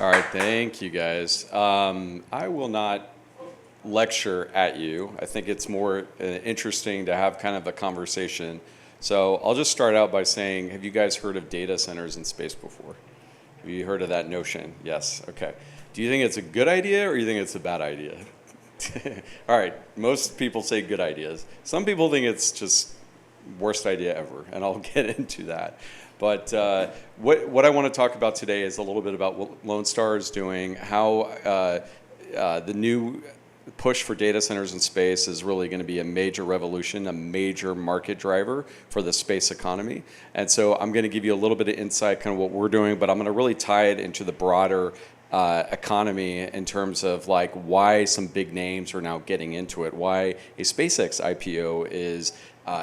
All right, thank you guys. I will not lecture at you. I think it's more interesting to have kind of a conversation. So I'll just start out by saying, have you guys heard of data centers in space before? Have you heard of that notion? Yes, okay. Do you think it's a good idea or you think it's a bad idea? All right, most people say good ideas. Some people think it's just worst idea ever, and I'll get into that. But what I want to talk about today is a little bit about what Lonestar is doing, how the new push for data centers in space is really going to be a major revolution, a major market driver for the space economy. And so I'm going to give you a little bit of insight, kind of what we're doing, but I'm going to really tie it into the broader economy in terms of like why some big names are now getting into it, why a SpaceX IPO is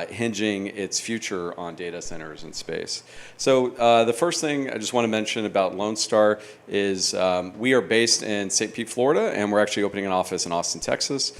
hinging its future on data centers in space. So the first thing I just want to mention about Lonestar is we are based in St. Pete, Florida, and we're actually opening an office in Austin, Texas.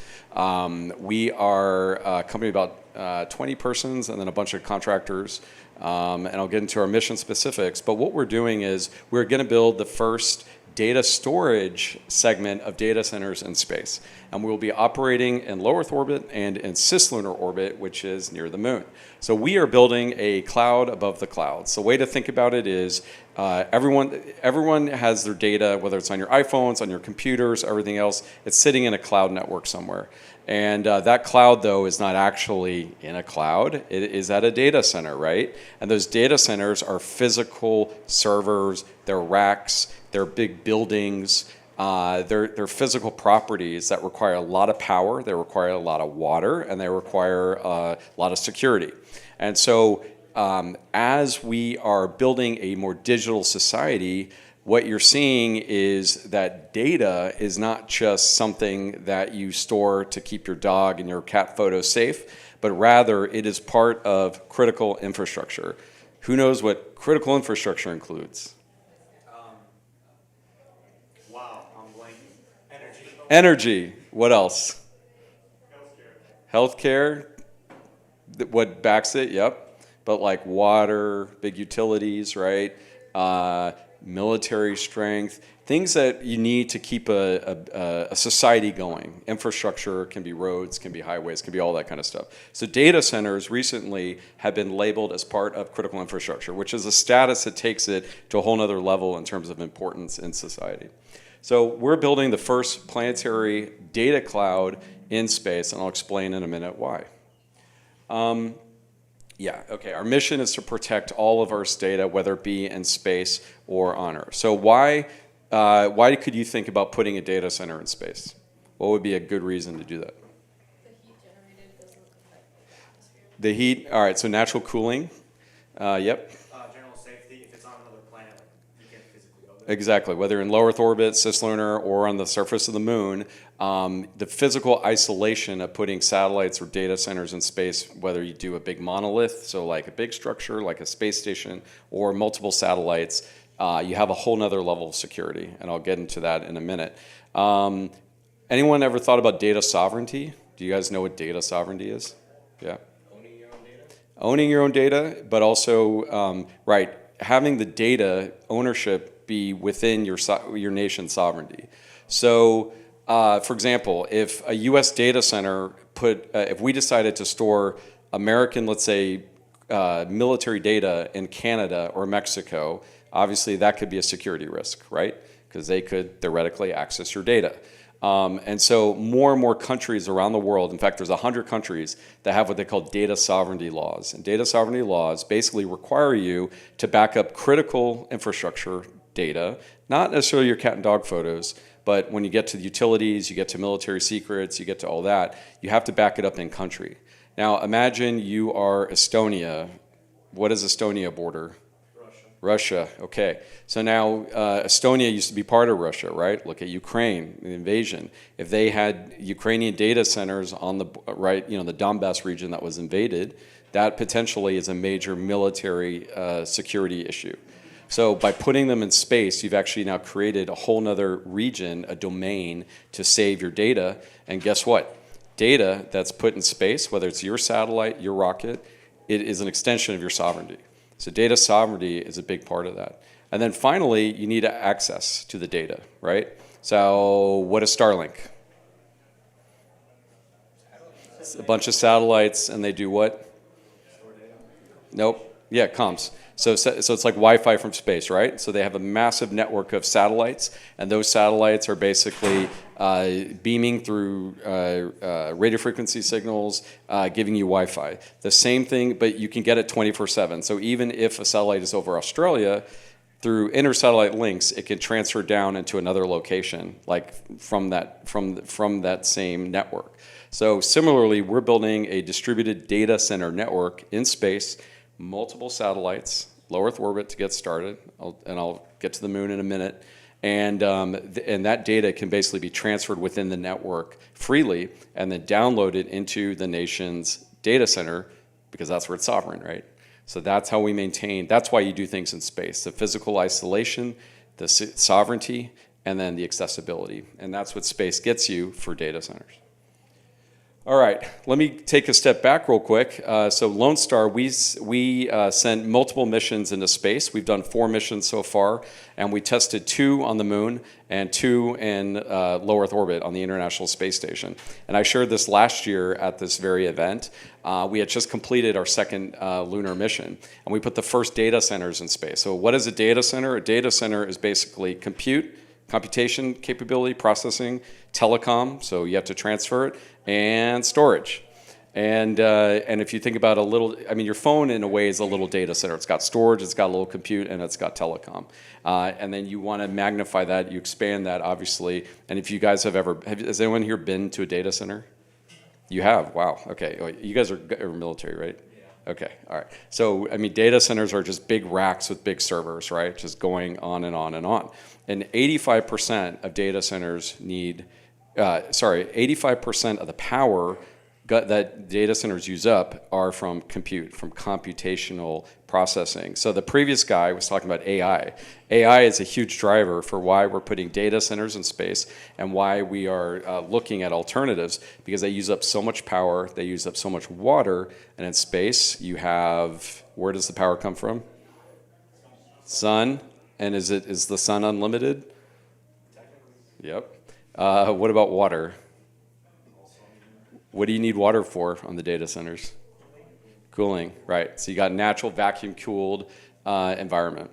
We are a company about 20 persons and then a bunch of contractors. And I'll get into our mission specifics. But what we're doing is we're going to build the first data storage segment of data centers in space. And we'll be operating in low Earth orbit and in cislunar orbit, which is near the moon. So we are building a cloud above the clouds. The way to think about it is everyone has their data, whether it's on your iPhones, on your computers, everything else, it's sitting in a cloud network somewhere. And that cloud, though, is not actually in a cloud. It is at a data center, right? And those data centers are physical servers, they're racks, they're big buildings, they're physical properties that require a lot of power, they require a lot of water, and they require a lot of security. And so as we are building a more digital society, what you're seeing is that data is not just something that you store to keep your dog and your cat photos safe, but rather it is part of critical infrastructure. Who knows what critical infrastructure includes? Wow, I'm blanking. Energy. Energy. What else? Healthcare. What backs it? Yep. But like water, big utilities, right? Military strength, things that you need to keep a society going. Infrastructure can be roads, can be highways, can be all that kind of stuff. So data centers recently have been labeled as part of critical infrastructure, which is a status that takes it to a whole nother level in terms of importance in society. So we're building the first planetary data cloud in space, and I'll explain in a minute why. Yeah, okay. Our mission is to protect all of Earth's data, whether it be in space or on Earth. So why could you think about putting a data center in space? What would be a good reason to do that? The heat generated doesn't affect the atmosphere. The heat, all right, so natural cooling. Yep. General safety, if it's on another planet, you can't physically go there. Exactly, whether in low Earth orbit, cislunar, or on the surface of the moon, the physical isolation of putting satellites or data centers in space, whether you do a big monolith, so like a big structure, like a space station, or multiple satellites, you have a whole nother level of security, and I'll get into that in a minute. Anyone ever thought about data sovereignty? Do you guys know what data sovereignty is? Yeah. Owning your own data? Owning your own data, but also, right, having the data ownership be within your nation's sovereignty. So, for example, if a U.S. data center if we decided to store American, let's say, military data in Canada or Mexico, obviously that could be a security risk, right? Because they could theoretically access your data. And so more and more countries around the world, in fact, there's 100 countries that have what they call data sovereignty laws. And data sovereignty laws basically require you to back up critical infrastructure data, not necessarily your cat and dog photos, but when you get to the utilities, you get to military secrets, you get to all that, you have to back it up in country. Now imagine you are Estonia. What is Estonia border? Russia, okay. So now Estonia used to be part of Russia, right? Look at Ukraine, the invasion. If they had Ukrainian data centers on the right, the Donbass region that was invaded, that potentially is a major military security issue. So by putting them in space, you've actually now created a whole nother region, a domain to save your data. And guess what? Data that's put in space, whether it's your satellite, your rocket, it is an extension of your sovereignty. So data sovereignty is a big part of that. And then finally, you need access to the data, right? So what is Starlink? It's a bunch of satellites, and they do what? Nope. Yeah, comms. So it's like Wi-Fi from space, right? So they have a massive network of satellites, and those satellites are basically beaming through radio frequency signals, giving you Wi-Fi. The same thing, but you can get it 24/7. So even if a satellite is over Australia, through inter-satellite links, it can transfer down into another location, like from that same network. So similarly, we're building a distributed data center network in space, multiple satellites, low Earth orbit to get started, and I'll get to the moon in a minute. And that data can basically be transferred within the network freely and then downloaded into the nation's data center, because that's where it's sovereign, right? So that's how we maintain, that's why you do things in space, the physical isolation, the sovereignty, and then the accessibility. And that's what space gets you for data centers. All right, let me take a step back real quick. So Lone Star, we sent multiple missions into space. We've done 4 missions so far, and we tested 2 on the moon and 2 in low Earth orbit on the International Space Station. And I shared this last year at this very event. We had just completed our second lunar mission, and we put the first data centers in space. So what is a data center? A data center is basically computation capability, processing, telecom, so you have to transfer it, and storage. And if you think about your phone in a way is a little data center. It's got storage, it's got a little compute, and it's got telecom. And then you want to magnify that, you expand that, obviously. And if you guys has anyone here been to a data center? You have? Wow, okay. You guys are military, right? Yeah. Okay, all right. So, data centers are just big racks with big servers, right? Just going on and on and on. And 85% of data centers need, 85% of the power that data centers use up are from computational processing. So the previous guy was talking about AI. AI is a huge driver for why we're putting data centers in space and why we are looking at alternatives, because they use up so much power, they use up so much water, and in space you have, where does the power come from? Sun. And is the sun unlimited? Yep. What about water? What do you need water for on the data centers? Cooling, right. So you got natural vacuum-cooled environment.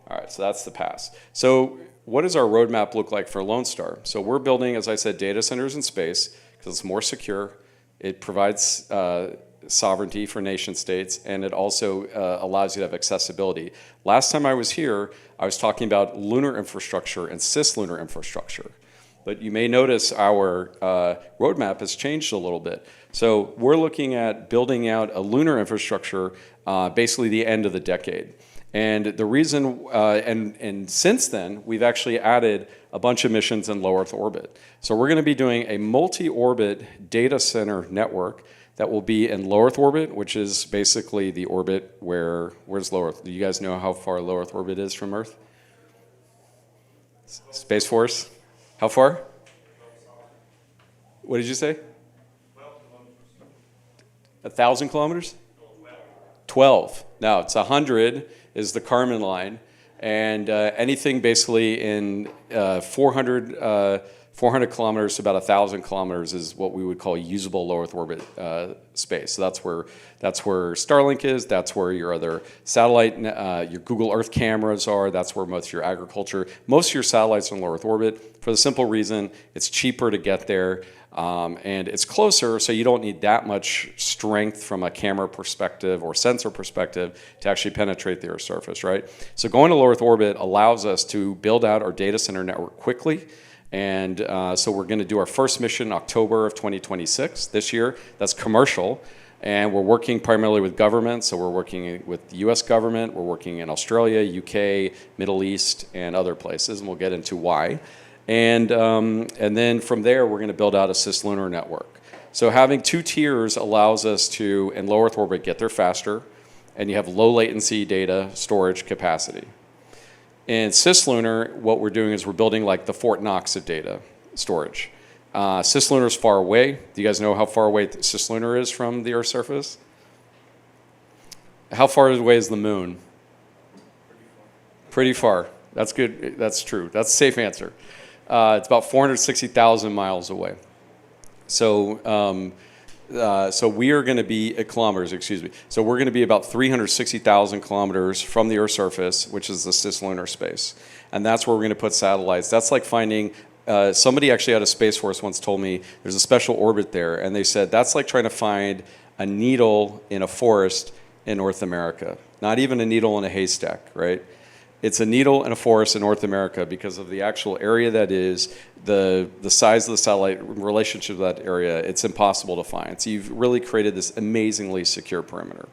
All right, so that's the past. So what does our roadmap look like for Lone Star? So we're building, as I said, data centers in space because it's more secure. It provides sovereignty for nation states, and it also allows you to have accessibility. Last time I was here, I was talking about lunar infrastructure and cislunar infrastructure. But you may notice our roadmap has changed a little bit. So we're looking at building out a lunar infrastructure basically the end of the decade. And the reason, and since then, we've actually added a bunch of missions in low Earth orbit. So we're going to be doing a multi-orbit data center network that will be in low Earth orbit, which is basically the orbit where's low Earth? Do you guys know how far low Earth orbit is from Earth? Space Force? How far? What did you say? 1,000 kilometers? 12. Now, it's 100 is the Kármán line, and anything basically in 400 kilometers to about 1,000 kilometers is what we would call usable low Earth orbit space. So that's where Starlink is. That's where your other satellite, your Google Earth cameras are. That's where most of your agriculture, most of your satellites are in low Earth orbit. For the simple reason, it's cheaper to get there, and it's closer, so you don't need that much strength from a camera perspective or sensor perspective to actually penetrate the Earth's surface, right? So going to low Earth orbit allows us to build out our data center network quickly. And so we're going to do our first mission in October of 2026 this year. That's commercial. And we're working primarily with government. So we're working with the US government. We're working in Australia, UK, Middle East, and other places. And we'll get into why. And then from there, we're going to build out a cislunar network. So having 2 tiers allows us to, in low Earth orbit, get there faster. And you have low latency data storage capacity. In cislunar, what we're doing is we're building like the Fort Knox of data storage. Cislunar is far away. Do you guys know how far away cislunar is from the Earth's surface? How far away is the moon? Pretty far. That's good. That's true. That's a safe answer. It's about 460,000 miles away. So, so we are going to be kilometers. Excuse me. So we're going to be about 360,000 kilometers from the Earth's surface, which is the cislunar space, and that's where we're going to put satellites. That's like finding. Somebody actually out of Space Force once told me there's a special orbit there, and they said that's like trying to find a needle in a forest in North America. Not even a needle in a haystack, right? It's a needle in a forest in North America because of the actual area that is, the size of the satellite, relationship to that area, it's impossible to find. So you've really created this amazingly secure perimeter.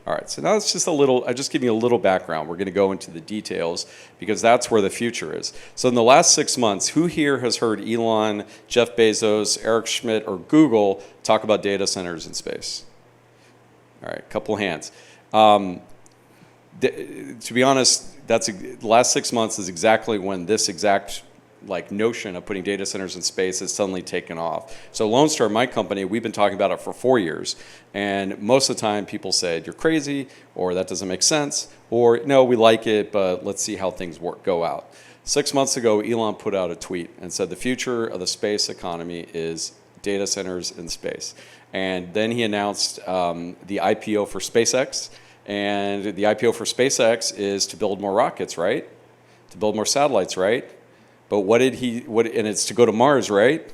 All right, so now it's just I just give you a little background. We're going to go into the details because that's where the future is. So in the last 6 months, who here has heard Elon, Jeff Bezos, Eric Schmidt, or Google talk about data centers in space? All right, a couple hands. To be honest, the last 6 months is exactly when this exact notion of putting data centers in space has suddenly taken off. So Lonestar, my company, we've been talking about it for 4 years, and most of the time people said you're crazy, or that doesn't make sense, or no, we like it, but let's see how things go out. 6 months ago, Elon put out a tweet and said the future of the space economy is data centers in space. And then he announced the IPO for SpaceX. And the IPO for SpaceX is to build more rockets, right? To build more satellites, right? But and it's to go to Mars, right?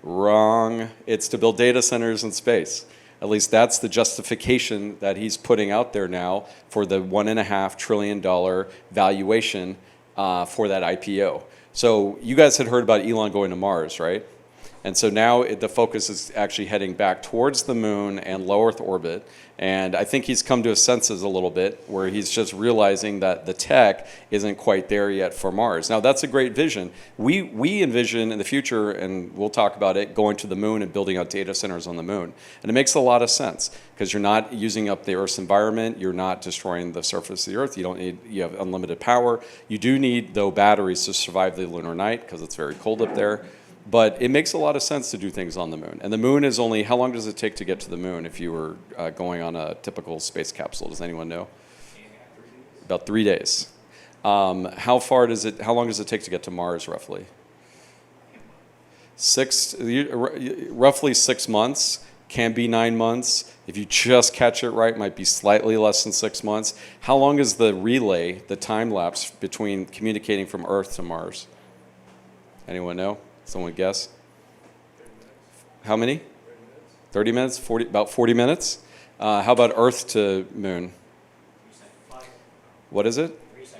Wrong. It's to build data centers in space. At least that's the justification that he's putting out there now for the $1.5 trillion valuation for that IPO. So you guys had heard about Elon going to Mars, right? And so now the focus is actually heading back towards the moon and low Earth orbit. And I think he's come to his senses a little bit, where he's just realizing that the tech isn't quite there yet for Mars. Now, that's a great vision. We envision in the future, and we'll talk about it, going to the moon and building out data centers on the moon. And it makes a lot of sense, because you're not using up the Earth's environment. You're not destroying the surface of the Earth. You have unlimited power. You do need, though, batteries to survive the lunar night, because it's very cold up there. But it makes a lot of sense to do things on the moon. And the moon is only, how long does it take to get to the moon if you were going on a typical space capsule? Does anyone know? About 3 days. How long does it take to get to Mars, roughly? Roughly 6 months, can be 9 months. If you just catch it right, might be slightly less than 6 months. How long is the relay, the time lapse between communicating from Earth to Mars? Anyone know? Someone guess? How many? 30 minutes? 40, about 40 minutes? How about Earth to moon? What is it?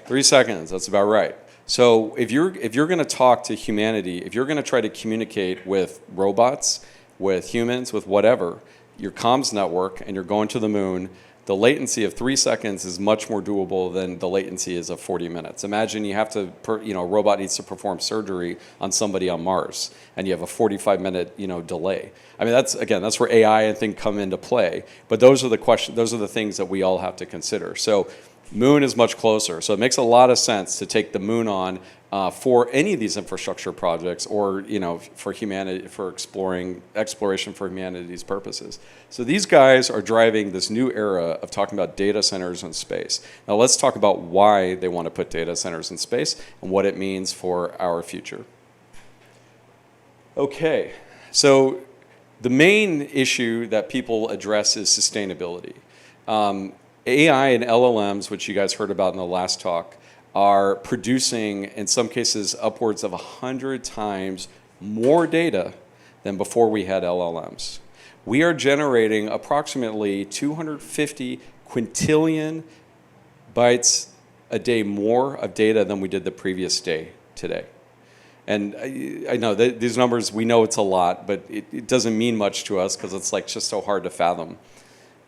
3 seconds. That's about right. So if you're going to talk to humanity, if you're going to try to communicate with robots, with humans, with whatever, your comms network, and you're going to the moon, the latency of 3 seconds is much more doable than the latency is of 40 minutes. Imagine you have to, a robot needs to perform surgery on somebody on Mars, and you have a 45-minute, delay. I mean, that's where AI and things come into play. But those are the things that we all have to consider. So, moon is much closer. So it makes a lot of sense to take the moon on for any of these infrastructure projects, or for humanity, for exploration for humanity's purposes. So these guys are driving this new era of talking about data centers in space. Now let's talk about why they want to put data centers in space and what it means for our future. Okay, so the main issue that people address is sustainability. AI and LLMs, which you guys heard about in the last talk, are producing, in some cases, upwards of 100 times more data than before we had LLMs. We are generating approximately 250 quintillion bytes a day more of data than we did the previous day today. And I know that these numbers, we know it's a lot, but it doesn't mean much to us because it's just so hard to fathom.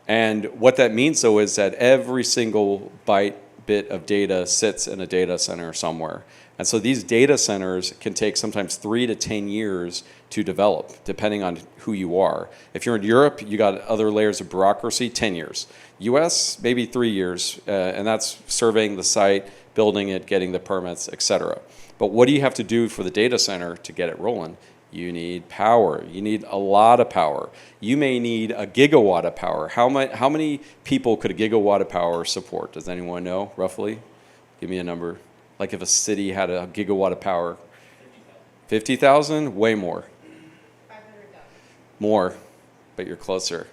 And what that means, though, is that every single bit of data sits in a data center somewhere. And so these data centers can take sometimes 3 to 10 years to develop, depending on who you are. If you're in Europe, you got other layers of bureaucracy, 10 years. US, maybe 3 years, and that's surveying the site, building it, getting the permits, etc. But what do you have to do for the data center to get it rolling? You need power. You need a lot of power. You may need a gigawatt of power. How many people could a gigawatt of power support? Does anyone know, roughly? Give me a number. Like if a city had a gigawatt of power. 50,000? Way more. 500,000. More, but you're closer.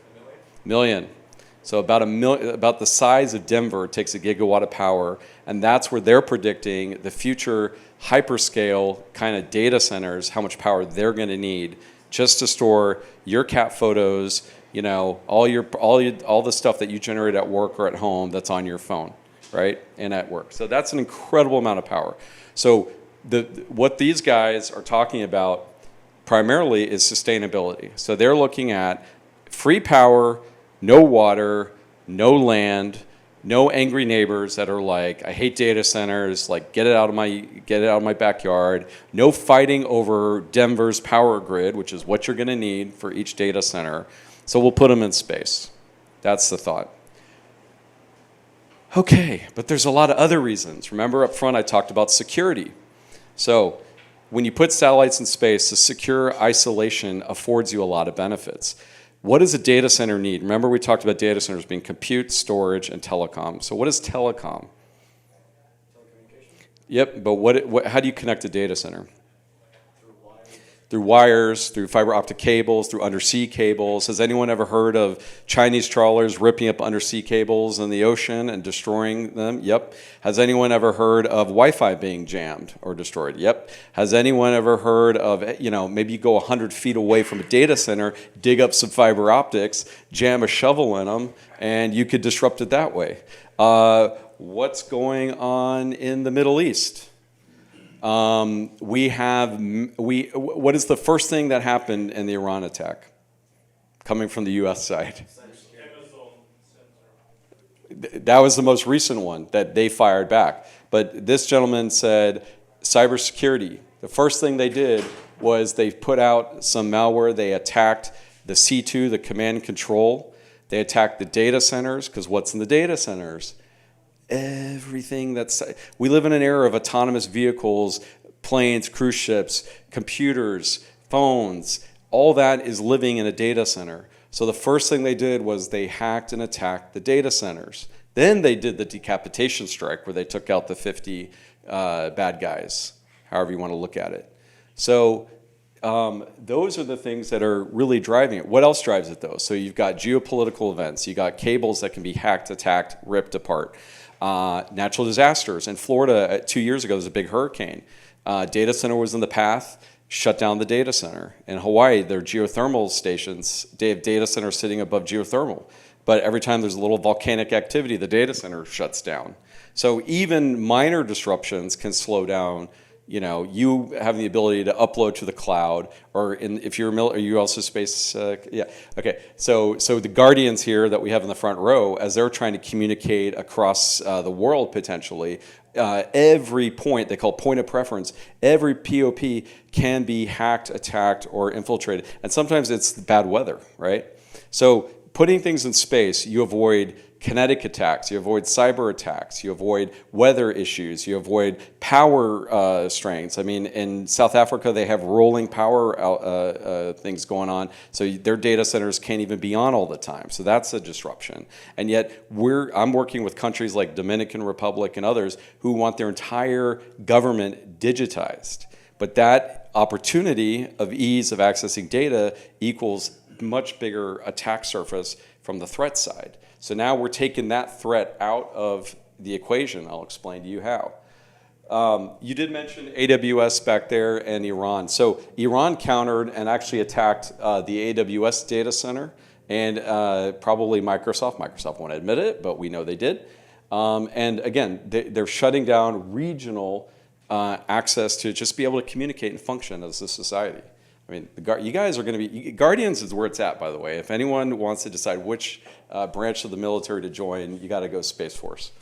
Million. So about about the size of Denver takes a gigawatt of power, and that's where they're predicting the future hyperscale kind of data centers, how much power they're going to need just to store your cat photos, you know, all the stuff that you generate at work or at home that's on your phone, right? And at work. So that's an incredible amount of power. So what these guys are talking about primarily is sustainability. So they're looking at free power, no water, no land, no angry neighbors that are like, I hate data centers, like get it out of my backyard. No fighting over Denver's power grid, which is what you're going to need for each data center. So we'll put them in space. That's the thought. Okay, but there's a lot of other reasons. Remember up front I talked about security. So when you put satellites in space, the secure isolation affords you a lot of benefits. What does a data center need? Remember we talked about data centers being compute, storage, and telecom. So what is telecom? Yep, but how do you connect a data center? Through wires, through fiber optic cables, through undersea cables. Has anyone ever heard of Chinese trawlers ripping up undersea cables in the ocean and destroying them? Yep. Has anyone ever heard of Wi-Fi being jammed or destroyed? Yep. Has anyone ever heard of, you know, maybe you go 100 feet away from a data center, dig up some fiber optics, jam a shovel in them, and you could disrupt it that way. What's going on in the Middle East? What is the first thing that happened in the Iran attack? Coming from the U.S. side. That was the most recent one that they fired back. But this gentleman said cybersecurity. The first thing they did was they put out some malware. They attacked the C2, the command and control. They attacked the data centers, because what's in the data centers? Everything we live in an era of autonomous vehicles, planes, cruise ships, computers, phones, all that is living in a data center. So the first thing they did was they hacked and attacked the data centers. Then they did the decapitation strike where they took out the 50 bad guys, however you want to look at it. So those are the things that are really driving it. What else drives it though? So you've got geopolitical events, you got cables that can be hacked, attacked, ripped apart. Natural disasters. In Florida 2 years ago, there was a big hurricane. Data center was in the path, shut down the data center. In Hawaii, their geothermal stations, they have data centers sitting above geothermal. But every time there's a little volcanic activity, the data center shuts down. So even minor disruptions can slow down. You know, you have the ability to upload to the cloud, or if you're are you also space? Yeah. Okay. So the guardians here that we have in the front row, as they're trying to communicate across the world potentially, every point they call point of preference, every POP can be hacked, attacked, or infiltrated, and sometimes it's bad weather, right? So putting things in space, you avoid kinetic attacks, you avoid cyber attacks, you avoid weather issues, you avoid power strains. I mean, in South Africa, they have rolling power things going on, so their data centers can't even be on all the time. So that's a disruption. And yet, I'm working with countries like Dominican Republic and others who want their entire government digitized. But that opportunity of ease of accessing data equals much bigger attack surface from the threat side. So now we're taking that threat out of the equation. I'll explain to you how. You did mention AWS back there and Iran. So Iran countered and actually attacked the AWS data center and probably Microsoft. Microsoft won't admit it, but we know they did. And again, they're shutting down regional access to just be able to communicate and function as a society. I mean, you guys are going to be, Guardians is where it's at, by the way. If anyone wants to decide which branch of the military to join, you got to go Space Force.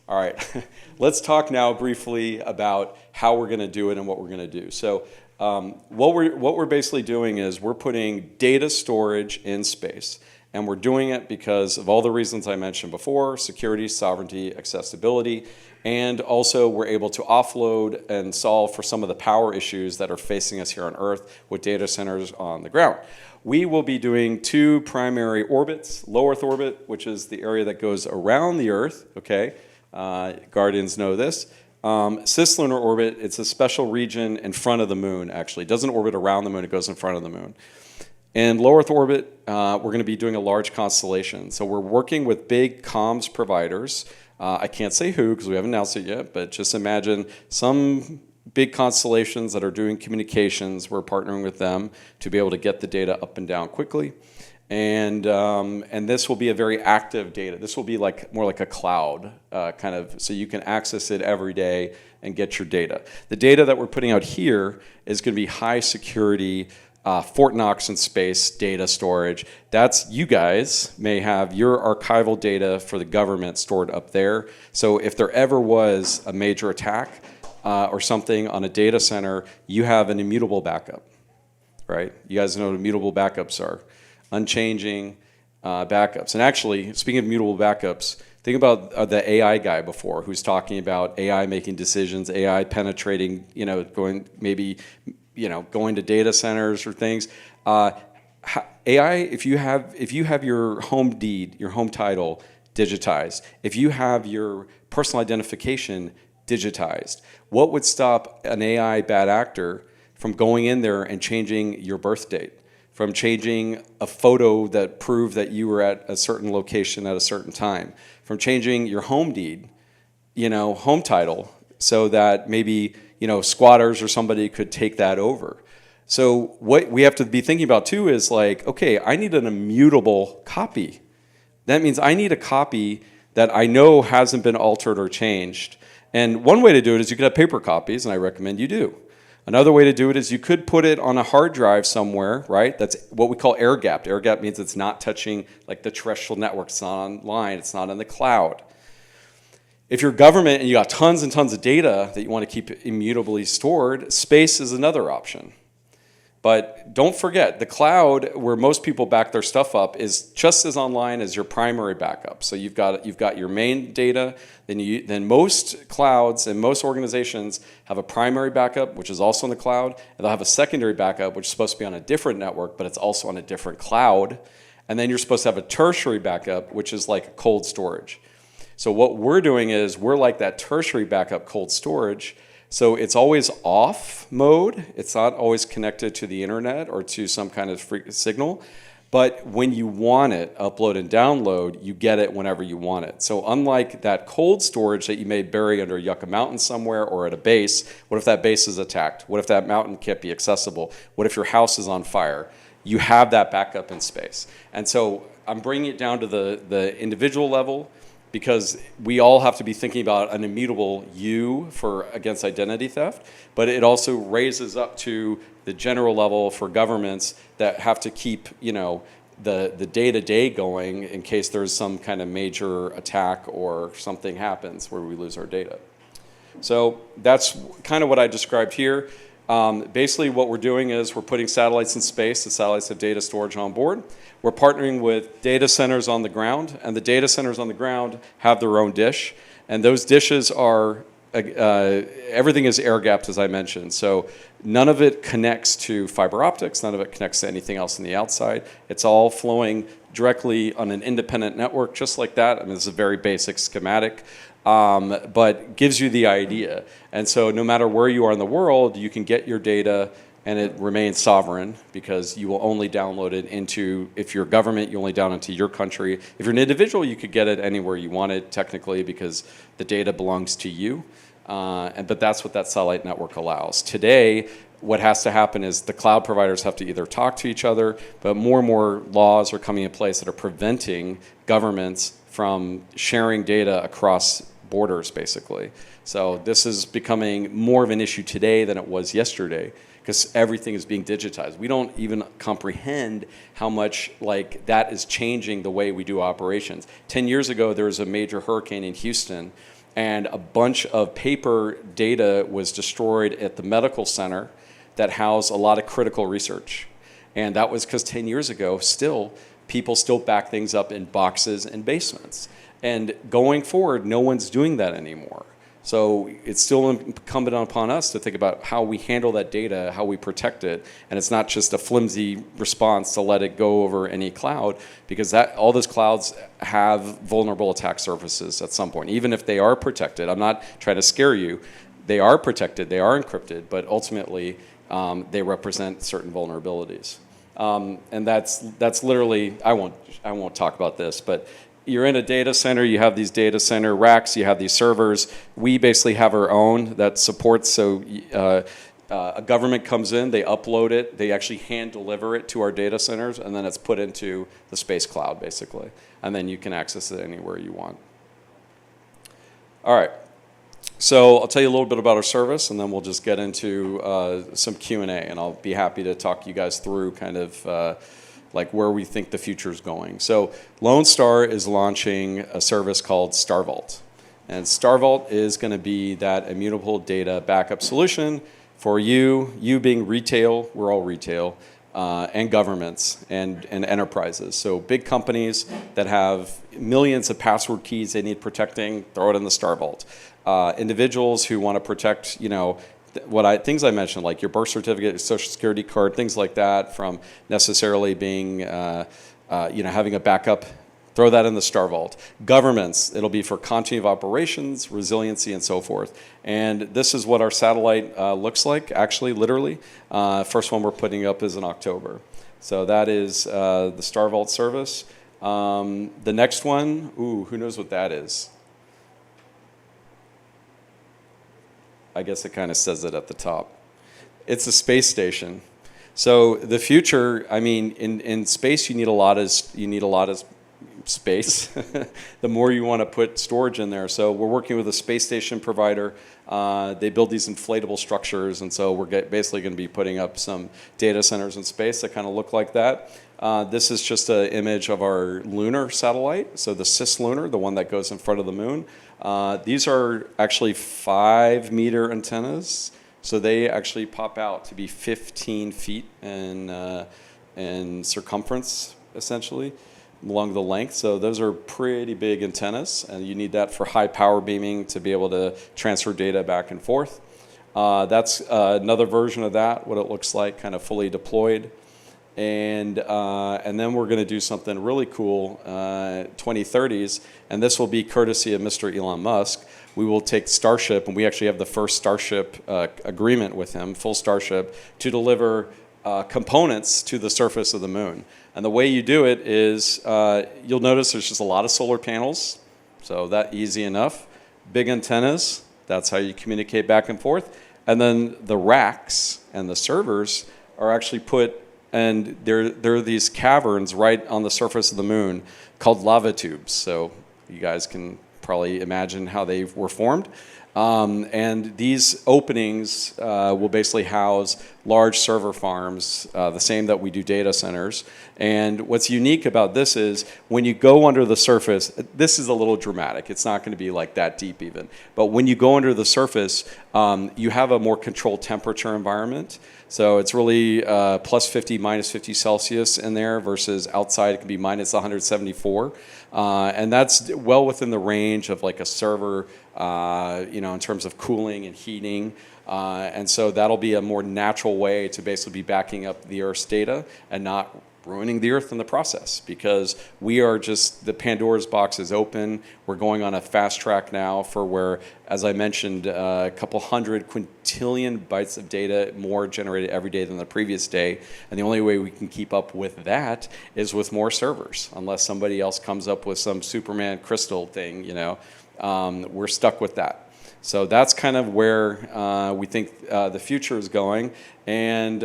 All right, let's talk now briefly about how we're going to do it and what we're going to do. So what we're basically doing is we're putting data storage in space. And we're doing it because of all the reasons I mentioned before: security, sovereignty, accessibility, and also we're able to offload and solve for some of the power issues that are facing us here on Earth with data centers on the ground. We will be doing 2 primary orbits: low Earth orbit, which is the area that goes around the Earth, okay? Guardians know this. Cislunar orbit, it's a special region in front of the moon, actually. It doesn't orbit around the moon, it goes in front of the moon. In low Earth orbit, we're going to be doing a large constellation. So we're working with big comms providers. I can't say who because we haven't announced it yet, but just imagine some big constellations that are doing communications. We're partnering with them to be able to get the data up and down quickly. And this will be a very active data. This will be like more like a cloud kind of, so you can access it every day and get your data. The data that we're putting out here is going to be high security, Fort Knox in space data storage. That's, you guys may have your archival data for the government stored up there. So if there ever was a major attack or something on a data center, you have an immutable backup, right? You guys know what immutable backups are. Unchanging backups. And actually, speaking of immutable backups, think about the AI guy before who's talking about AI making decisions, AI penetrating, going maybe, going to data centers or things. AI, if you have your home deed, your home title digitized, if you have your personal identification digitized, what would stop an AI bad actor from going in there and changing your birth date? From changing a photo that proved that you were at a certain location at a certain time, from changing your home deed, home title, so that maybe, squatters or somebody could take that over. So what we have to be thinking about too is like, okay, I need an immutable copy. That means I need a copy that I know hasn't been altered or changed. And one way to do it is you could have paper copies, and I recommend you do. Another way to do it is you could put it on a hard drive somewhere, right? That's what we call air-gapped. Air-gapped means it's not touching like the terrestrial network. It's not online. It's not in the cloud. If you're government and you got tons and tons of data that you want to keep immutably stored, space is another option. But don't forget, the cloud, where most people back their stuff up, is just as online as your primary backup. So you've got your main data, then most clouds and most organizations have a primary backup, which is also in the cloud, and they'll have a secondary backup, which is supposed to be on a different network, but it's also on a different cloud. And then you're supposed to have a tertiary backup, which is like cold storage. So what we're doing is we're like that tertiary backup cold storage. So it's always off mode. It's not always connected to the internet or to some kind of signal. But when you want it, upload and download, you get it whenever you want it. So unlike that cold storage that you may bury under Yucca Mountain somewhere or at a base, what if that base is attacked? What if that mountain can't be accessible? What if your house is on fire? You have that backup in space. And so I'm bringing it down to the individual level, because we all have to be thinking about an immutable you against identity theft, but it also raises up to the general level for governments that have to keep, the day-to-day going in case there's some kind of major attack or something happens where we lose our data. So that's kind of what I described here. Basically what we're doing is we're putting satellites in space. The satellites have data storage on board. We're partnering with data centers on the ground, and the data centers on the ground have their own dish. And those dishes are, everything is air-gapped, as I mentioned. So none of it connects to fiber optics. None of it connects to anything else on the outside. It's all flowing directly on an independent network, just like that. I mean, this is a very basic schematic. But gives you the idea. And so no matter where you are in the world, you can get your data and it remains sovereign, because you will only download it into, if you're government, you only download it to your country. If you're an individual, you could get it anywhere you want it, technically, because the data belongs to you. But that's what that satellite network allows. Today, what has to happen is the cloud providers have to either talk to each other, but more and more laws are coming in place that are preventing governments from sharing data across borders, basically. So this is becoming more of an issue today than it was yesterday, because everything is being digitized. We don't even comprehend how much that is changing the way we do operations. 10 years ago, there was a major hurricane in Houston, and a bunch of paper data was destroyed at the medical center that housed a lot of critical research. And that was because 10 years ago, people still back things up in boxes and basements. And going forward, no one's doing that anymore. So it's still incumbent upon us to think about how we handle that data, how we protect it, and it's not just a flimsy response to let it go over any cloud, because all those clouds have vulnerable attack surfaces at some point. Even if they are protected, I'm not trying to scare you, they are protected, they are encrypted, but ultimately they represent certain vulnerabilities. And that's literally, I won't talk about this, but you're in a data center, you have these data center racks, you have these servers. We basically have our own that supports, so a government comes in, they upload it, they actually hand deliver it to our data centers, and then it's put into the space cloud, basically. And then you can access it anywhere you want. All right. So I'll tell you a little bit about our service, and then we'll just get into some Q&A, and I'll be happy to talk you guys through kind of like where we think the future is going. So Lonestar is launching a service called StarVault. And StarVault is going to be that immutable data backup solution for you being retail, we're all retail, and governments and enterprises. So big companies that have millions of password keys they need protecting, throw it in the StarVault. Individuals who want to protect, things I mentioned, like your birth certificate, your social security card, things like that, from necessarily being, having a backup, throw that in the StarVault. Governments, it'll be for continuity of operations, resiliency, and so forth. And this is what our satellite looks like, actually, literally. First one we're putting up is in October. So that is the StarVault service. The next one, who knows what that is? I guess it kind of says it at the top. It's a space station. So the future, I mean, in space you need a lot of space. The more you want to put storage in there. So we're working with a space station provider. They build these inflatable structures, and so we're basically going to be putting up some data centers in space that kind of look like that. This is just an image of our Lunar satellite, so the Lunar, the one that goes in front of the moon. These are actually 5-meter antennas, so they actually pop out to be 15 feet in circumference, essentially, along the length. So those are pretty big antennas, and you need that for high power beaming to be able to transfer data back and forth. That's another version of that, what it looks like, kind of fully deployed. And then we're going to do something really cool, 2030s, and this will be courtesy of Mr. Elon Musk. We will take Starship, and we actually have the first Starship agreement with him, full Starship, to deliver components to the surface of the moon. And the way you do it is, you'll notice there's just a lot of solar panels, so that easy enough. Big antennas, that's how you communicate back and forth. And then the racks and the servers are actually put, and there are these caverns right on the surface of the moon called lava tubes. So you guys can probably imagine how they were formed. And these openings will basically house large server farms, the same that we do data centers. And what's unique about this is when you go under the surface, this is a little dramatic. It's not going to be like that deep even. But when you go under the surface, you have a more controlled temperature environment. So it's really plus 50, minus 50 Celsius in there versus outside it can be minus 174. And that's well within the range of like a server, in terms of cooling and heating. And so that'll be a more natural way to basically be backing up the Earth's data and not ruining the Earth in the process, because we are just, the Pandora's box is open. We're going on a fast track now for where, as I mentioned, a couple hundred quintillion bytes of data more generated every day than the previous day. And the only way we can keep up with that is with more servers, unless somebody else comes up with some Superman crystal thing, we're stuck with that. So that's kind of where we think the future is going. And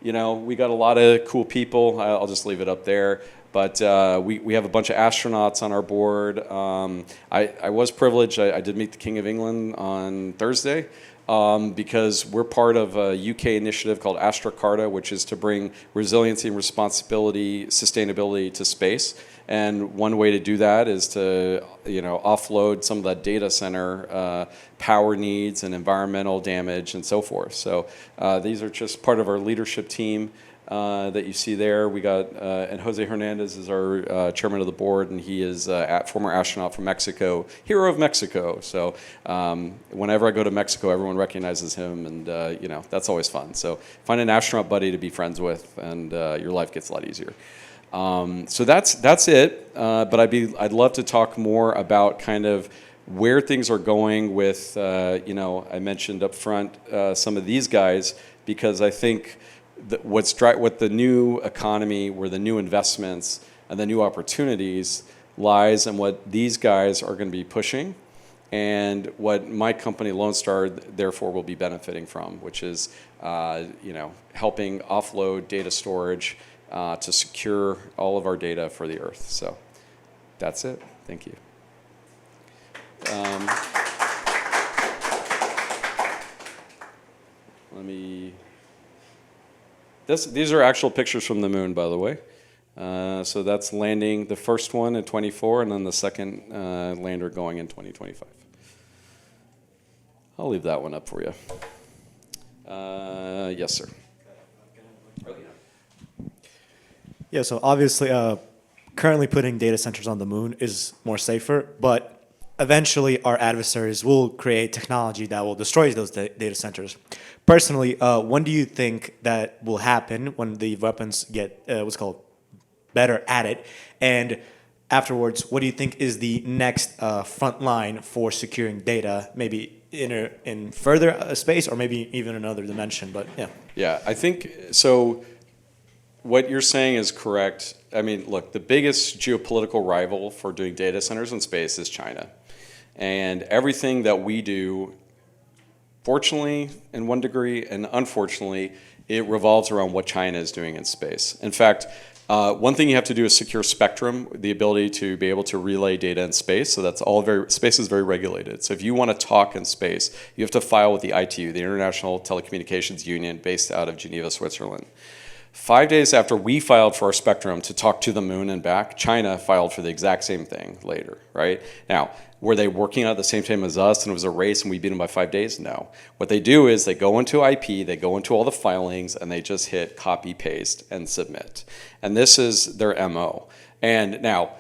we got a lot of cool people. I'll just leave it up there. But we have a bunch of astronauts on our board. I was privileged. I did meet the King of England on Thursday because we're part of a UK initiative called Astra Carta, which is to bring resiliency and responsibility, sustainability to space. And one way to do that is to offload some of that data center power needs and environmental damage and so forth. So these are just part of our leadership team. that you see there. We got, and Jose Hernandez is our chairman of the board, and he is a former astronaut from Mexico, hero of Mexico. So whenever I go to Mexico, everyone recognizes him, and that's always fun. So find an astronaut buddy to be friends with, and your life gets a lot easier. So that's it. But I'd love to talk more about kind of where things are going with, I mentioned up front some of these guys, because I think what the new economy, where the new investments and the new opportunities lies, and what these guys are going to be pushing, and what my company Lonestar therefore will be benefiting from, which is helping offload data storage to secure all of our data for the Earth. So that's it. Thank you. These are actual pictures from the moon, by the way. So that's landing, the first one in 24, and then the second lander going in 2025. I'll leave that one up for you. Yes, sir. Yeah, so obviously, currently putting data centers on the moon is more safer, but eventually our adversaries will create technology that will destroy those data centers. Personally, when do you think that will happen, when the weapons get what's called better at it? And afterwards, what do you think is the next front line for securing data, maybe in further space, or maybe even another dimension? But yeah. Yeah, I think so. What you're saying is correct. I mean, look, the biggest geopolitical rival for doing data centers in space is China. And everything that we do, fortunately, in one degree, and unfortunately, it revolves around what China is doing in space. In fact, one thing you have to do is secure spectrum, the ability to be able to relay data in space. So that's all space is very regulated. So if you want to talk in space, you have to file with the ITU, the International Telecommunications Union, based out of Geneva, Switzerland. 5 days after we filed for our spectrum to talk to the moon and back, China filed for the exact same thing later, right? Now, were they working at the same time as us and it was a race and we beat them by 5 days? No. What they do is they go into IP, they go into all the filings, and they just hit copy, paste, and submit. And this is their MO. And now,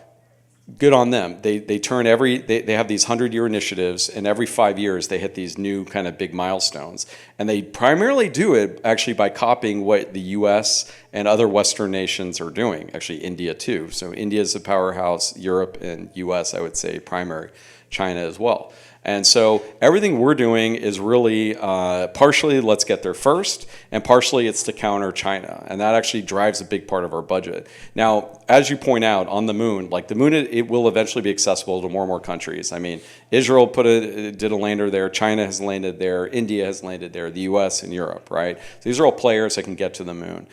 good on them. They have these 100-year initiatives, and every 5 years they hit these new kind of big milestones. And they primarily do it actually by copying what the US and other Western nations are doing, actually India too. So India is a powerhouse, Europe and US, I would say primary, China as well. And so everything we're doing is really partially let's get there first, and partially it's to counter China. And that actually drives a big part of our budget. Now, as you point out, on the moon, it will eventually be accessible to more and more countries. I mean, Israel did a lander there, China has landed there, India has landed there, the US and Europe, right? So these are all players that can get to the moon.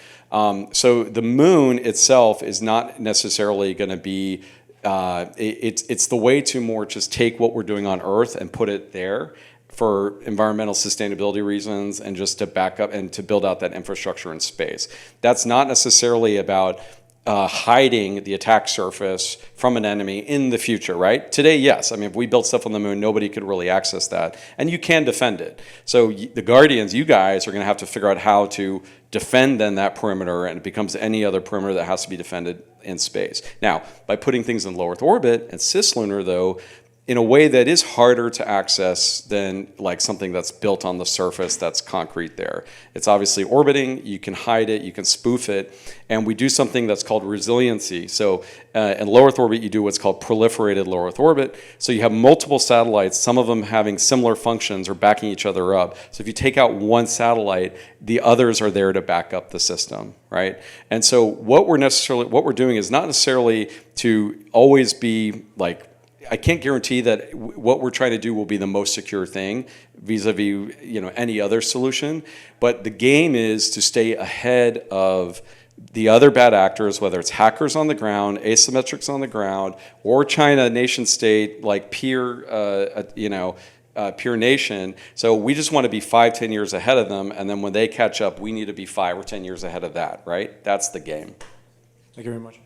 So the moon itself is not necessarily going to be it's the way to more just take what we're doing on Earth and put it there for environmental sustainability reasons, and just to back up and to build out that infrastructure in space. That's not necessarily about hiding the attack surface from an enemy in the future, right? Today, yes. I mean, if we built stuff on the moon, nobody could really access that, and you can defend it. So the Guardians, you guys, are going to have to figure out how to defend then that perimeter, and it becomes any other perimeter that has to be defended in space. Now, by putting things in low Earth orbit and cislunar, though, in a way that is harder to access than like something that's built on the surface that's concrete there. It's obviously orbiting, you can hide it, you can spoof it, and we do something that's called resiliency. So in low Earth orbit, you do what's called proliferated low Earth orbit. So you have multiple satellites, some of them having similar functions or backing each other up. So if you take out one satellite, the others are there to back up the system, right? And so what we're doing is not necessarily to always be like, I can't guarantee that what we're trying to do will be the most secure thing vis-a-vis any other solution, but the game is to stay ahead of the other bad actors, whether it's hackers on the ground, asymmetrics on the ground, or China, nation state, like peer nation. So we just want to be 5-10 years ahead of them, and then when they catch up, we need to be 5 or 10 years ahead of that, right? That's the game. Thank you very much.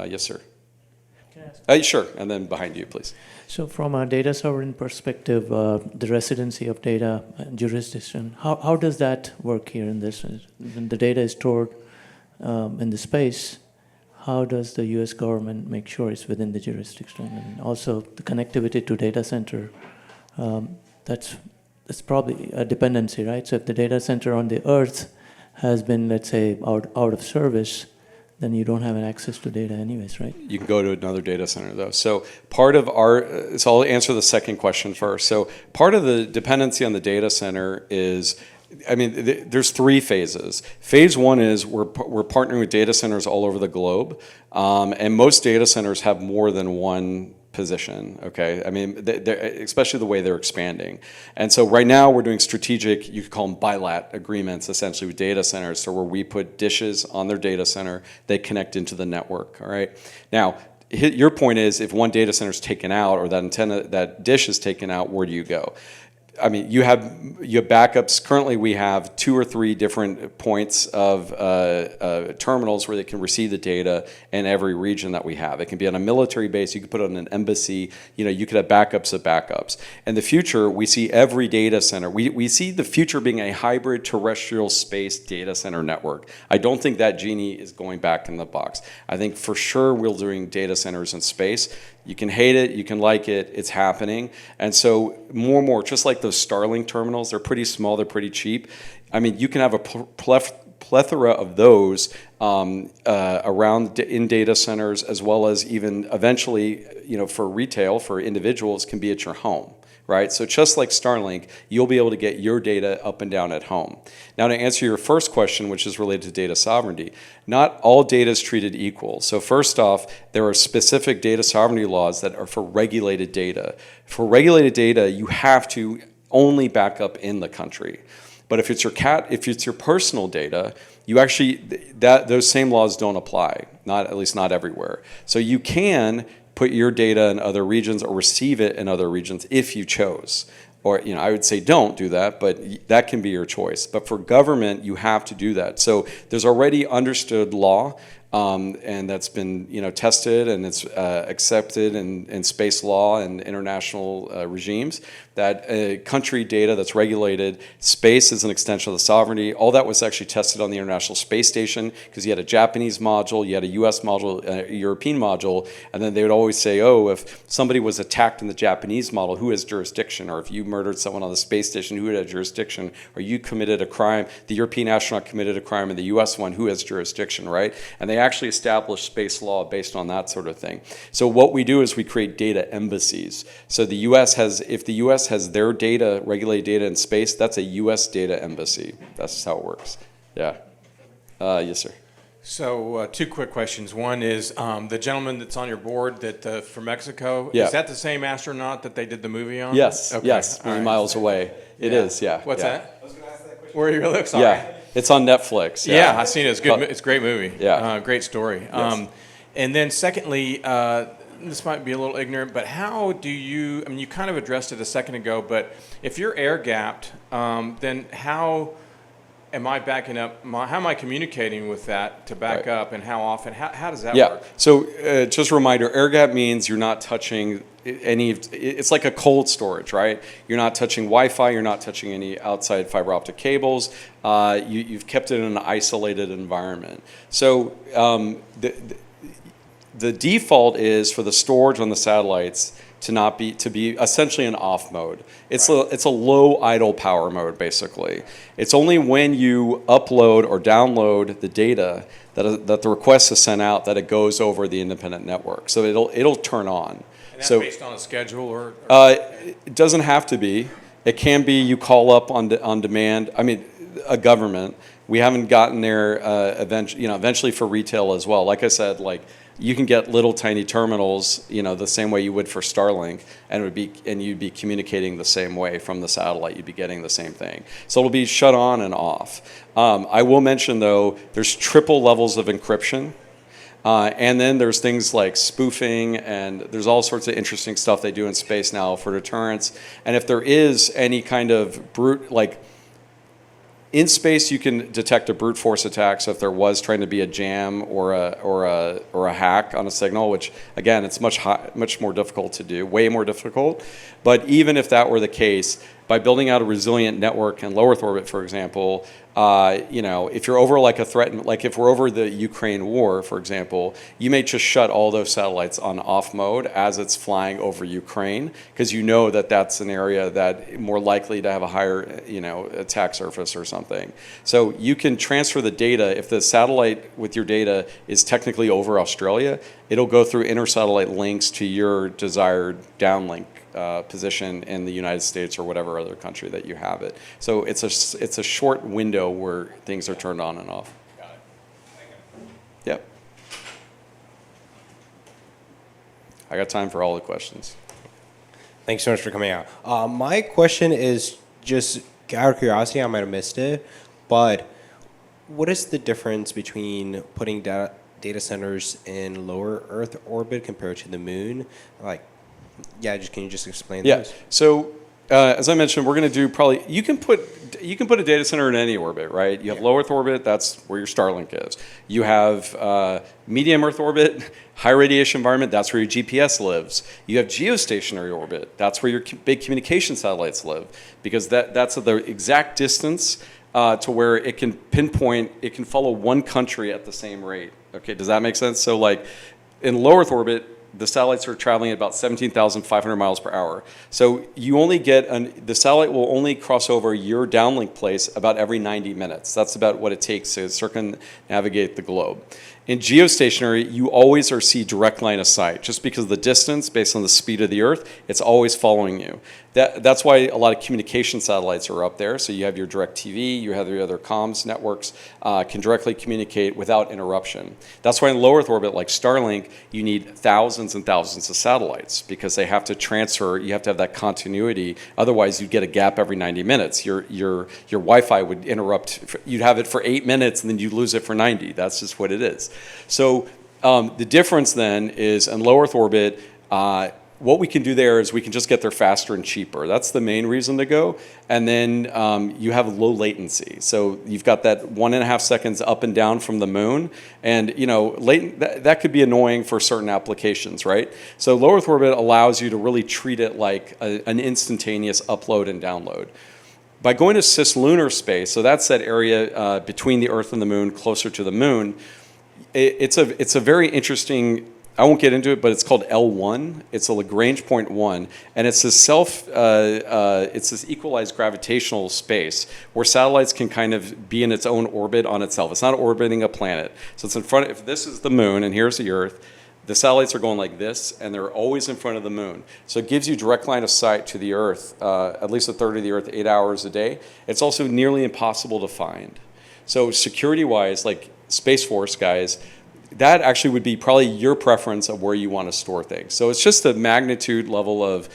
Yes, sir. Can I ask? Sure, and then behind you, please. So from a data sovereign perspective, the residency of data jurisdiction, how does that work here in this? When the data is stored in the space, how does the U.S. government make sure it's within the jurisdiction? And also the connectivity to data center, that's probably a dependency, right? So if the data center on the Earth has been, let's say, out of service, then you don't have an access to data anyways, right? You can go to another data center, though. So part of our, so I'll answer the second question first. So part of the dependency on the data center is, I mean, there's three phases. Phase one is we're partnering with data centers all over the globe, and most data centers have more than one position, okay? I mean, especially the way they're expanding. And so right now we're doing strategic, you could call them bilat agreements, essentially with data centers, so where we put dishes on their data center, they connect into the network, all right? Now, your point is if one data center is taken out or that antenna, that dish is taken out, where do you go? I mean, you have backups. Currently, we have 2 or 3 different points of terminals where they can receive the data in every region that we have. It can be on a military base. You could put it on an embassy. You know, you could have backups of backups. In the future, we see every data center. We see the future being a hybrid terrestrial space data center network. I don't think that genie is going back in the box. I think for sure we're doing data centers in space. You can hate it, you can like it, it's happening. And so more and more, just like those Starlink terminals, they're pretty small, they're pretty cheap. I mean, you can have a plethora of those around in data centers, as well as even eventually, you know, for retail, for individuals, can be at your home. Right? So just like Starlink, you'll be able to get your data up and down at home. Now, to answer your first question, which is related to data sovereignty, not all data is treated equal. So first off, there are specific data sovereignty laws that are for regulated data. For regulated data, you have to only back up in the country. But if it's your personal data, you actually, those same laws don't apply, at least not everywhere. So you can put your data in other regions or receive it in other regions if you chose. Or, you know, I would say don't do that, but that can be your choice. But for government, you have to do that. So there's already understood law, and that's been, you know, tested and it's accepted in space law and international regimes, that country data that's regulated, space is an extension of the sovereignty. All that was actually tested on the International Space Station, because you had a Japanese module, you had a US module, a European module, and then they would always say, oh, if somebody was attacked in the Japanese model, who has jurisdiction? Or if you murdered someone on the space station, who had jurisdiction? Or you committed a crime, the European astronaut committed a crime, and the US one, who has jurisdiction, right? And they actually established space law based on that sort of thing. So what we do is we create data embassies. So the US has, if the US has their data, regulated data in space, that's a US data embassy. That's how it works. Yeah. Yes, sir. So 2 quick questions. One is the gentleman that's on your board that from Mexico, Yeah. is that the same astronaut that they did the movie on? Yes, Okay. yes, All many right. miles away. It is, yeah. What's yeah. that? I was going to ask that question. Where are you look? Sorry. Yeah, it's on Netflix. Yeah, I've seen it. It's good. It's a great movie. Yeah. Great story. Yes. And then secondly, this might be a little ignorant, but how do you, I mean, you kind of addressed it a second ago, but if you're air gapped, then how am I backing up, how am I communicating with that to back up, and how often, how does that work? So just a reminder, air gap means you're not touching any, it's like a cold storage, right? You're not touching Wi-Fi, you're not touching any outside fiber optic cables, you've kept it in an isolated environment. So the default is for the storage on the satellites to be essentially an off mode. It's a low idle power mode, basically. It's only when you upload or download the data that the request is sent out that it goes over the independent network. So it'll turn on. And that's based on a schedule or? It doesn't have to be. It can be you call up on demand. I mean, a government. We haven't gotten there eventually for retail as well. Like I said, you can get little tiny terminals, the same way you would for Starlink, and you'd be communicating the same way from the satellite. You'd be getting the same thing. So it'll be shut on and off. I will mention though, there's triple levels of encryption. And then there's things like spoofing, and there's all sorts of interesting stuff they do in space now for deterrence. And if there is any kind of in space, you can detect a brute force attack. So if there was trying to be a jam or a hack on a signal, which again, it's much more difficult to do, way more difficult. But even if that were the case, by building out a resilient network in low Earth orbit, for example, if you're over like a threat, like if we're over the Ukraine war, for example, you may just shut all those satellites on off mode as it's flying over Ukraine, because you know that that's an area that more likely to have a higher, attack surface or something. So you can transfer the data. If the satellite with your data is technically over Australia, it'll go through inter-satellite links to your desired downlink position in the United States or whatever other country that you have it. So it's a short window where things are turned on and off. Got it. Thank you. Yep. I got time for all the questions. Thanks so much for coming out. My question is just out of curiosity, I might have missed it, but what is the difference between putting data centers in lower Earth orbit compared to the moon? Can you just explain Yeah. this? So as I mentioned, we're going to do probably you can put a data center in any orbit, right? You have low Earth orbit, that's where your Starlink is. You have medium Earth orbit, high radiation environment, that's where your GPS lives. You have geostationary orbit, that's where your big communication satellites live, because that's at the exact distance to where it can pinpoint, it can follow one country at the same rate. Okay, does that make sense? So like in low Earth orbit, the satellites are traveling at about 17,500 miles per hour. So you only get, the satellite will only cross over your downlink place about every 90 minutes. That's about what it takes to circumnavigate the globe. In geostationary, you always see direct line of sight. Just because of the distance, based on the speed of the Earth, it's always following you. That's why a lot of communication satellites are up there. So you have your direct TV, you have your other comms networks, can directly communicate without interruption. That's why in low Earth orbit, like Starlink, you need thousands and thousands of satellites, because they have to transfer, you have to have that continuity. Otherwise, you'd get a gap every 90 minutes. Your Wi-Fi would interrupt. You'd have it for 8 minutes, and then you'd lose it for 90. That's just what it is. So the difference then is in low Earth orbit, what we can do there is we can just get there faster and cheaper. That's the main reason to go. And then you have low latency. So you've got that 1.5 seconds up and down from the moon. And that could be annoying for certain applications, right? So low Earth orbit allows you to really treat it like an instantaneous upload and download. By going to cislunar space, so that's that area between the Earth and the moon, closer to the moon, it's a very interesting, I won't get into it, but it's called L1. It's a Lagrange point 1, and it's this it's this equalized gravitational space where satellites can kind of be in its own orbit on itself. It's not orbiting a planet. So it's in front, if this is the moon and here's the Earth, the satellites are going like this, and they're always in front of the moon. So it gives you direct line of sight to the Earth, at least a third of the Earth, 8 hours a day. It's also nearly impossible to find. So security-wise, like Space Force guys, that actually would be probably your preference of where you want to store things. So it's just a magnitude level of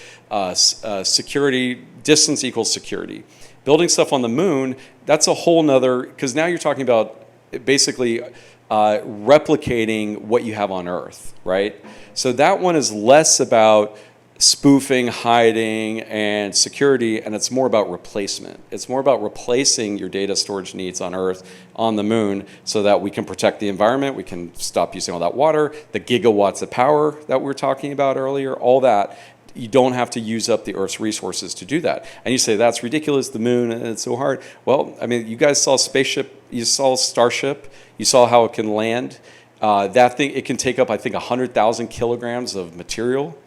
security, distance equals security. Building stuff on the moon, that's a whole nother, because now you're talking about basically replicating what you have on Earth, right? So that one is less about spoofing, hiding, and security, and it's more about replacement. It's more about replacing your data storage needs on Earth, on the moon, so that we can protect the environment, we can stop using all that water, the gigawatts of power that we were talking about earlier, all that. You don't have to use up the Earth's resources to do that. And you say, that's ridiculous, the moon, and it's so hard. Well, I mean, you guys saw Spaceship, you saw Starship, you saw how it can land. That thing, it can take up, I think, 100,000 kilograms of material.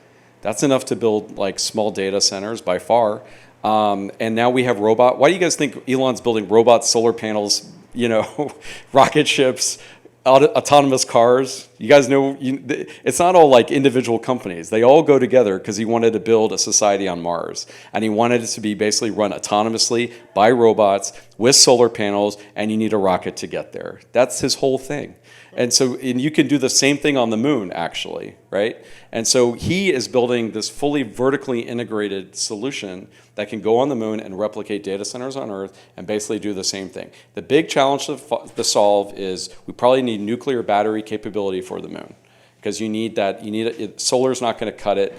That's enough to build like small data centers by far. And now we have robot. Why do you guys think Elon's building robots, solar panels, rocket ships, autonomous cars? You guys know, it's not all like individual companies. They all go together because he wanted to build a society on Mars. And he wanted it to be basically run autonomously by robots with solar panels, and you need a rocket to get there. That's his whole thing. And you can do the same thing on the moon, actually, right? And so he is building this fully vertically integrated solution that can go on the moon and replicate data centers on Earth and basically do the same thing. The big challenge to solve is we probably need nuclear battery capability for the moon, because you need that. Solar's not going to cut it,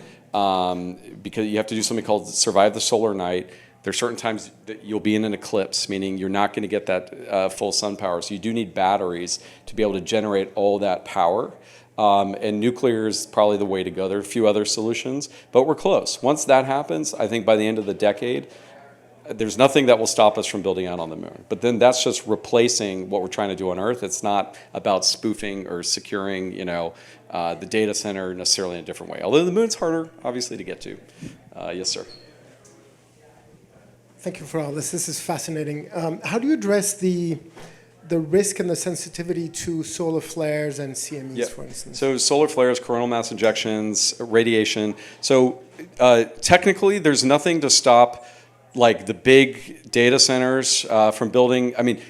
because you have to do something called survive the solar night. There's certain times that you'll be in an eclipse, meaning you're not going to get that full sun power. So you do need batteries to be able to generate all that power. And nuclear is probably the way to go. There are a few other solutions, but we're close. Once that happens, I think by the end of the decade, there's nothing that will stop us from building out on the moon. But then that's just replacing what we're trying to do on Earth. It's not about spoofing or securing, the data center necessarily in a different way. Although the moon's harder, obviously, to get to. Yes, sir. Thank you for all this. This is fascinating. How do you address the risk and the sensitivity to solar flares and CMEs, for instance? So solar flares, coronal mass injections, radiation. So technically, there's nothing to stop like the big data centers from building. I mean,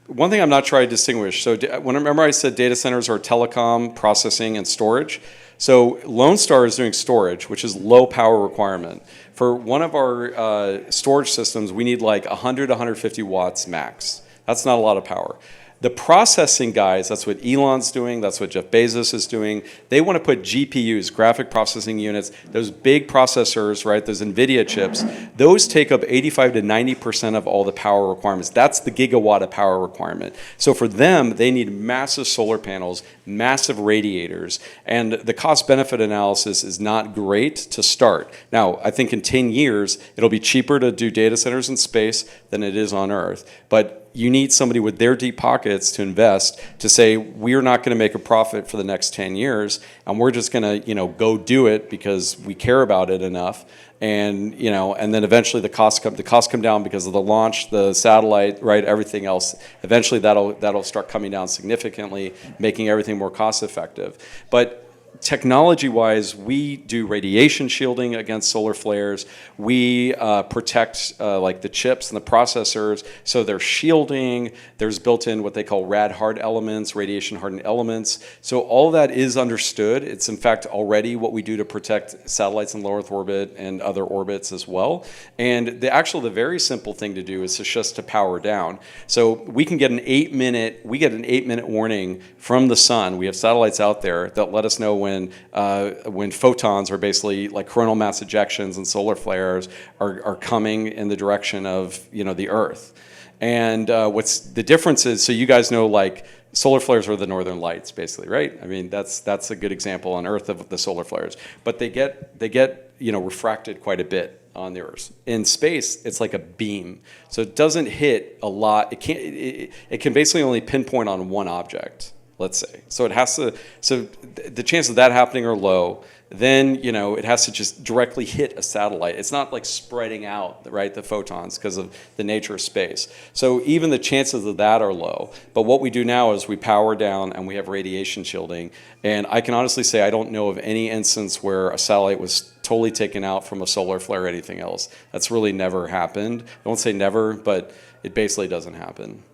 one thing I'm not trying to distinguish. So remember I said data centers are telecom, processing, and storage. So Lonestar is doing storage, which is low power requirement. For one of our storage systems, we need like 100 150 watts max. That's not a lot of power. The processing guys, that's what Elon's doing, that's what Jeff Bezos is doing. They want to put GPUs, graphic processing units, those big processors, right, those NVIDIA chips, those take up 85 to 90% of all the power requirements. That's the gigawatt of power requirement. So for them, they need massive solar panels, massive radiators, and the cost-benefit analysis is not great to start. Now, I think in 10 years, it'll be cheaper to do data centers in space than it is on Earth. But you need somebody with their deep pockets to invest to say, we're not going to make a profit for the next 10 years, and we're just going to, go do it because we care about it enough. And, and then eventually the costs come down because of the launch, the satellite, right, everything else. Eventually that'll start coming down significantly, making everything more cost effective. But technology-wise, we do radiation shielding against solar flares. We protect like the chips and the processors, so they're shielding. There's built-in what they call rad-hard elements, radiation-hardened elements. So all that is understood. It's in fact already what we do to protect satellites in low Earth orbit and other orbits as well. And the very simple thing to do is just to power down. So we can get an 8-minute warning from the sun. We have satellites out there that let us know when photons are basically like coronal mass ejections and solar flares are coming in the direction of the Earth. And what's the difference is, so you guys know, like, solar flares are the northern lights, basically, right? I mean, that's a good example on Earth of the solar flares. But they get refracted quite a bit on the Earth. In space, it's like a beam, so it doesn't hit a lot. It can basically only pinpoint on one object, let's say. So the chances of that happening are low. Then, it has to just directly hit a satellite. It's not like spreading out, right, the photons because of the nature of space. So even the chances of that are low. But what we do now is we power down and we have radiation shielding. And I can honestly say I don't know of any instance where a satellite was totally taken out from a solar flare or anything else. That's really never happened. I won't say never, but it basically doesn't happen.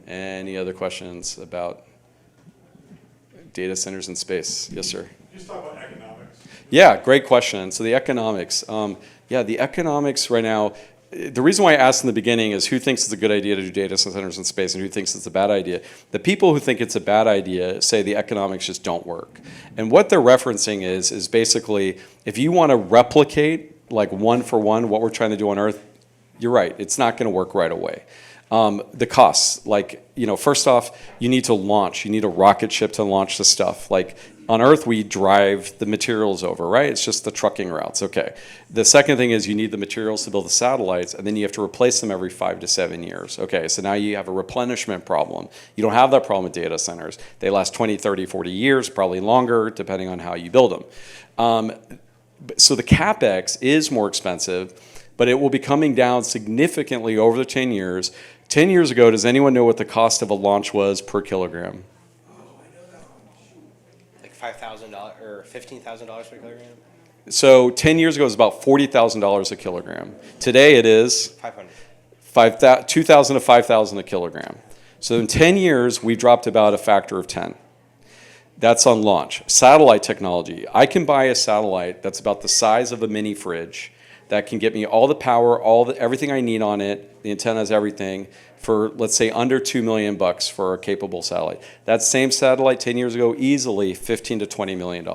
Any other questions about data centers in space? Yes, sir. Just talk about economics. Yeah, great question. So the economics. The economics right now, the reason why I asked in the beginning is who thinks it's a good idea to do data centers in space and who thinks it's a bad idea. The people who think it's a bad idea say the economics just don't work. And what they're referencing is basically, if you want to replicate like one for one what we're trying to do on Earth, you're right, it's not going to work right away. The costs, first off, you need to launch. You need a rocket ship to launch the stuff. Like on Earth, we drive the materials over, right? It's just the trucking routes, okay. The second thing is you need the materials to build the satellites, and then you have to replace them every 5 to 7 years. Okay, so now you have a replenishment problem. You don't have that problem with data centers. They last 20, 30, 40 years, probably longer, depending on how you build them. So the CapEx is more expensive, but it will be coming down significantly over the 10 years. 10 years ago, does anyone know what the cost of a launch was per kilogram? Like $5,000 or $15,000 per kilogram? So 10 years ago, it was about $40,000 a kilogram. Today, it is 500. 2,000 to 5,000 a kilogram. So in 10 years, we've dropped about a factor of 10. That's on launch. Satellite technology. I can buy a satellite that's about the size of a mini fridge that can get me all the power, everything I need on it, the antennas, everything, for, let's say, under $2 million for a capable satellite. That same satellite 10 years ago, easily $15 to $20 million.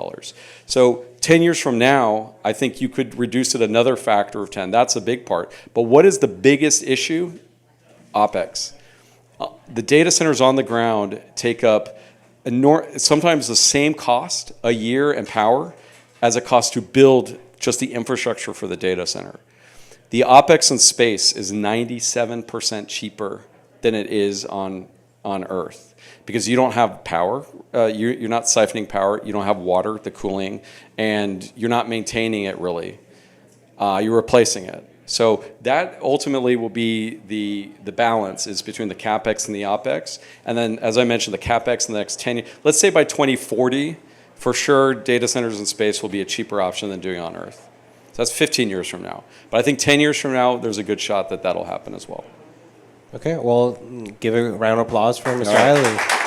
So 10 years from now, I think you could reduce it another factor of 10. That's a big part. But what is the biggest issue? OpEx. The data centers on the ground take up sometimes the same cost a year in power as it costs to build just the infrastructure for the data center. The OpEx in space is 97% cheaper than it is on Earth because you don't have power. You're not siphoning power. You don't have water, the cooling, and you're not maintaining it really. You're replacing it. So that ultimately will be the balance is between the CapEx and the OpEx. And then, as I mentioned, the CapEx in the next 10 years, let's say by 2040, for sure, data centers in space will be a cheaper option than doing on Earth. So that's 15 years from now. But I think 10 years from now, there's a good shot that that'll happen as well. Okay, well, give a round of applause for Mr. All right. Eisele.